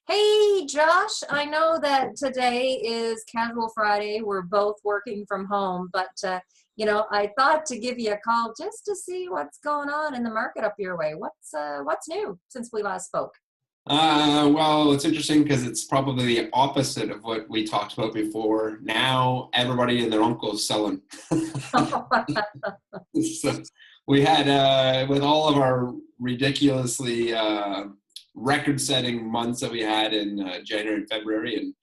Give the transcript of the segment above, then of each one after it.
Hey, Josh, I know that today is Casual Friday. We're both working from home, but I thought to give you a call just to see what's going on in the market up your way. What's new since we last spoke? Well, it's interesting because it's probably the opposite of what we talked about before. Now everybody and their uncle is selling. So we had, with all of our ridiculously record-setting months that we had in January and February, and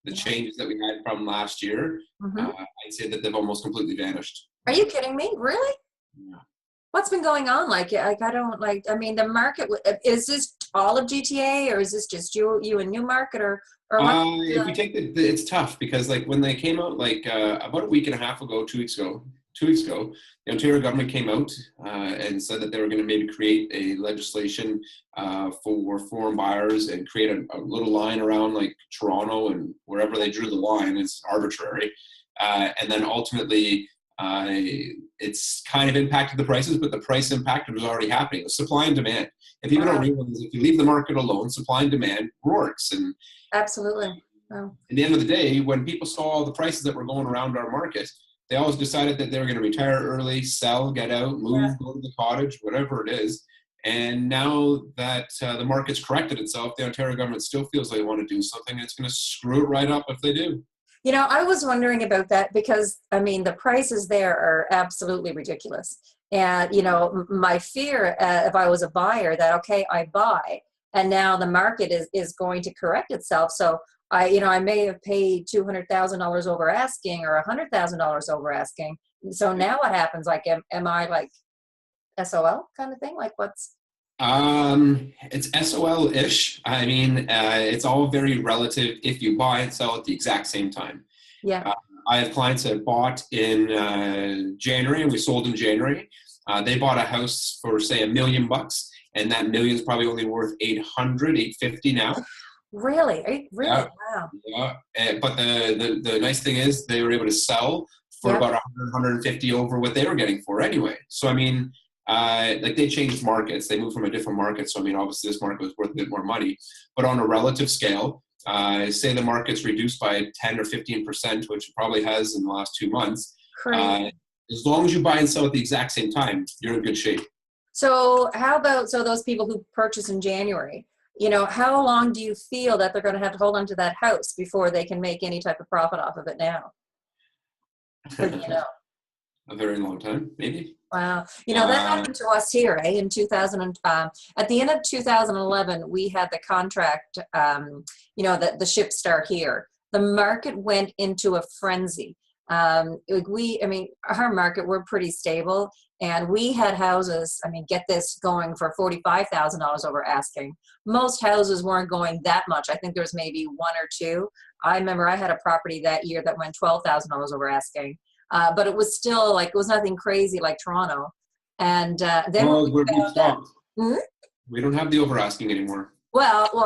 the Yeah. changes that we had from last year, Hmm. I'd say that they've almost completely vanished. Are you kidding me? Really? Yeah. What's been going on? Like I don't like. I mean, the market is this all of GTA, or is this just you and Newmarket, or what? If we take it's tough because like when they came out like about a week and a half ago, 2 weeks ago, the Ontario government came out and said that they were going to maybe create a legislation for foreign buyers and create a little line around like Toronto and wherever they drew the line. It's arbitrary, and then ultimately. It's kind of impacted the prices, but the price impact was already happening. The supply and demand. If people don't Wow, realize, if you leave the market alone, supply and demand works. And absolutely. Wow. at the end of the day, when people saw the prices that were going around our market, they always decided that they were going to retire early, sell, get out, Yeah. move, go to the cottage, whatever it is. And now that the market's corrected itself, the Ontario government still feels they want to do something. And it's going to screw it right up if they do. I was wondering about that because I mean the prices there are absolutely ridiculous. And my fear, if I was a buyer, that okay, I buy, and now the market is going to correct itself. So I may have paid $200,000 over asking or $100,000 over asking. So now what happens? Like, am I like SOL kind of thing? Like, what's It's SOL-ish. I mean, it's all very relative if you buy and sell at the exact same time. yeah, Uh, I have clients that bought in January and we sold in January. They bought a house for say $1 million, and that million is probably only worth 850 now. really, really, Yeah, wow, yeah. But the nice thing is they were able to sell for yeah, about 100, over what they were getting for anyway. So I mean, like they changed markets. They moved from a different market. So I mean, obviously this market was worth a bit more money. But on a relative scale, say the market's reduced by 10 or 15%, which it probably has in the last 2 months. crazy. Uh, as long as you buy and sell at the exact same time, you're in good shape. So how about those people who purchase in January, how long do you feel that they're going to have to hold on to that house before they can make any type of profit off of it now? Or do you know? A very long time, maybe. Wow. That Uh, happened to us here, in 2000, at the end of 2011, we had the contract, the ship start here. The market went into a frenzy. I mean, our market, we're pretty stable, and we had houses, I mean, get this, going for $45,000 over asking. Most houses weren't going that much. I think there was maybe one or two. I remember I had a property that year that went $12,000 over asking, but it was still like, it was nothing crazy like Toronto. And then when well, we we've found out, stopped. hmm? We don't have the over asking anymore.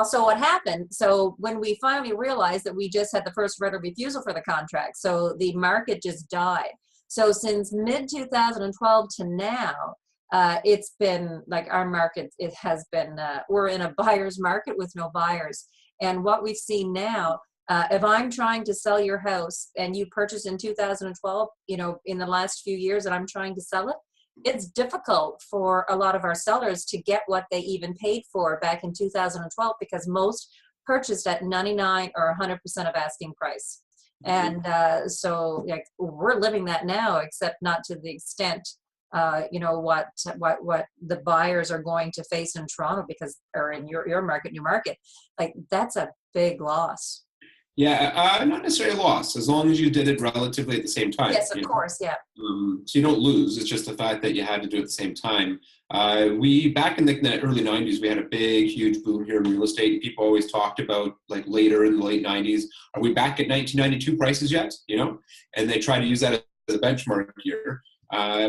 So what happened? So when we finally realized that we just had the first right of refusal for the contract, so the market just died. So since mid 2012 to now, it's been like our market. It has been. We're in a buyer's market with no buyers, and what we've seen now. If I'm trying to sell your house and you purchased in 2012, in the last few years, and I'm trying to sell it, it's difficult for a lot of our sellers to get what they even paid for back in 2012 because most purchased at 99 or 100% of asking price. Mhm. And so like we're living that now, except not to the extent what the buyers are going to face in Toronto, because or in your market, new market, like that's a big loss. Yeah, not necessarily a loss, as long as you did it relatively at the same time. Yes, of course, yeah. So you don't lose. It's just the fact that you had to do it at the same time. We back in the early '90s, we had a big, huge boom here in real estate. People always talked about like later in the late '90s. Are we back at 1992 prices yet? And they try to use that as a benchmark year.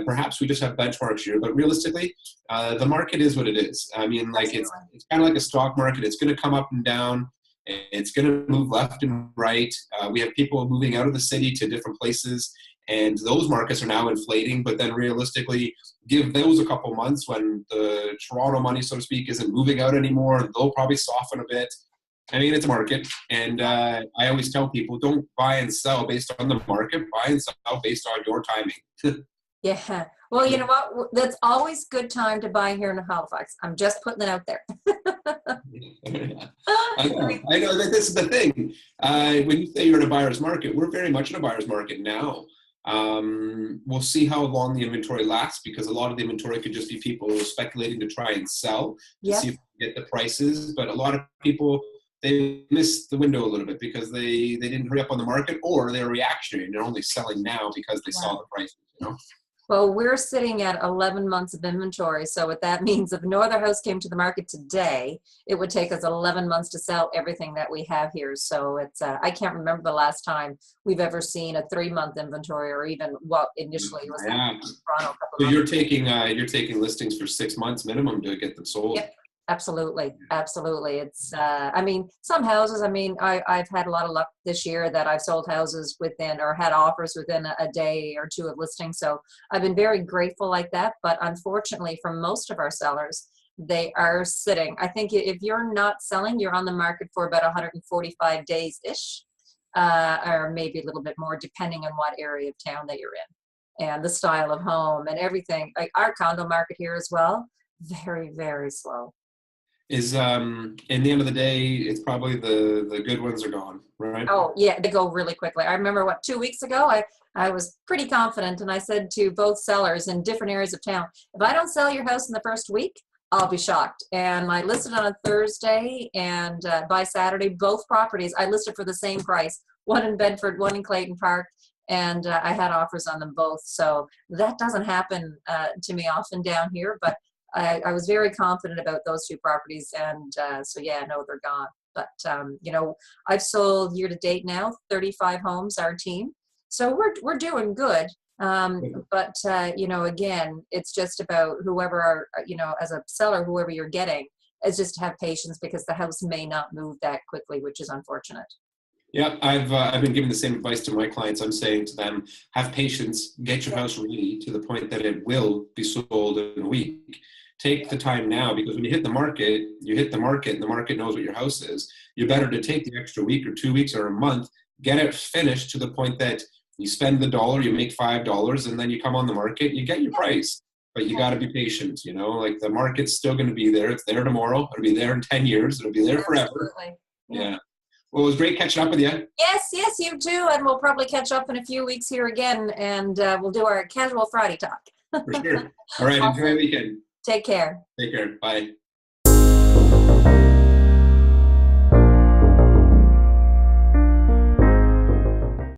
Perhaps we just have benchmarks here, but realistically, the market is what it is. I mean, like it's Absolutely. it's kind of like a stock market. It's going to come up and down. It's going to move left and right. We have people moving out of the city to different places, and those markets are now inflating. But then realistically, give those a couple months when the Toronto money, so to speak, isn't moving out anymore. They'll probably soften a bit. I mean, it's a market, and I always tell people, don't buy and sell based on the market. Buy and sell based on your timing. Yeah. Well, you know what? That's always good time to buy here in Halifax. I'm just putting it out there. I know that this is the thing. When you say you're in a buyer's market, we're very much in a buyer's market now. We'll see how long the inventory lasts, because a lot of the inventory could just be people speculating to try and sell to see if they get the prices. But a lot of people, they missed the window a little bit because they didn't hurry up on the market, or they're reactionary and they're only selling now because they saw the prices, you know? Well, we're sitting at 11 months of inventory. So what that means, if no other house came to the market today, it would take us 11 months to sell everything that we have here. So it's, I can't remember the last time we've ever seen a 3-month inventory, or even what initially was in Toronto. So you're taking listings for 6 months minimum to get them sold. Yep. Absolutely. Absolutely. It's, I mean, some houses, I mean, I've had a lot of luck this year that I've sold houses within, or had offers within a day or two of listing. So I've been very grateful like that. But unfortunately, for most of our sellers, they are sitting. I think if you're not selling, you're on the market for about 145 days-ish, or maybe a little bit more, depending on what area of town that you're in and the style of home and everything. Like our condo market here as well, very, very slow. Is in the end of the day, it's probably the good ones are gone, right? Oh yeah, they go really quickly. I remember 2 weeks ago, I was pretty confident, and I said to both sellers in different areas of town, if I don't sell your house in the first week, I'll be shocked. And I listed on a Thursday, and by Saturday, both properties I listed for the same price. One in Bedford, one in Clayton Park, and I had offers on them both. So that doesn't happen to me often down here, but I was very confident about those 2 properties, and so yeah, no, they're gone. But you know, I've sold year to date now 35 homes, our team, so we're doing good. But you know, again, it's just about whoever you know, as a seller, whoever you're getting, is just to have patience, because the house may not move that quickly, which is unfortunate. Yeah, I've been giving the same advice to my clients. I'm saying to them, have patience, get your house ready to the point that it will be sold in a week. Take the time now, because when you hit the market, and the market knows what your house is. You're better to take the extra week or 2 weeks or a month, get it finished to the point that you spend the $1, you make $5, and then you come on the market, you get your price. But you got to be patient, you know, like the market's still going to be there. It's there tomorrow. It'll be there in 10 years. It'll be there forever. Absolutely. Yeah. Well, it was great catching up with you. Yes, you too. And we'll probably catch up in a few weeks here again, and we'll do our casual Friday talk. For sure. All right. Awesome. Enjoy the weekend. Take care. Take care. Bye.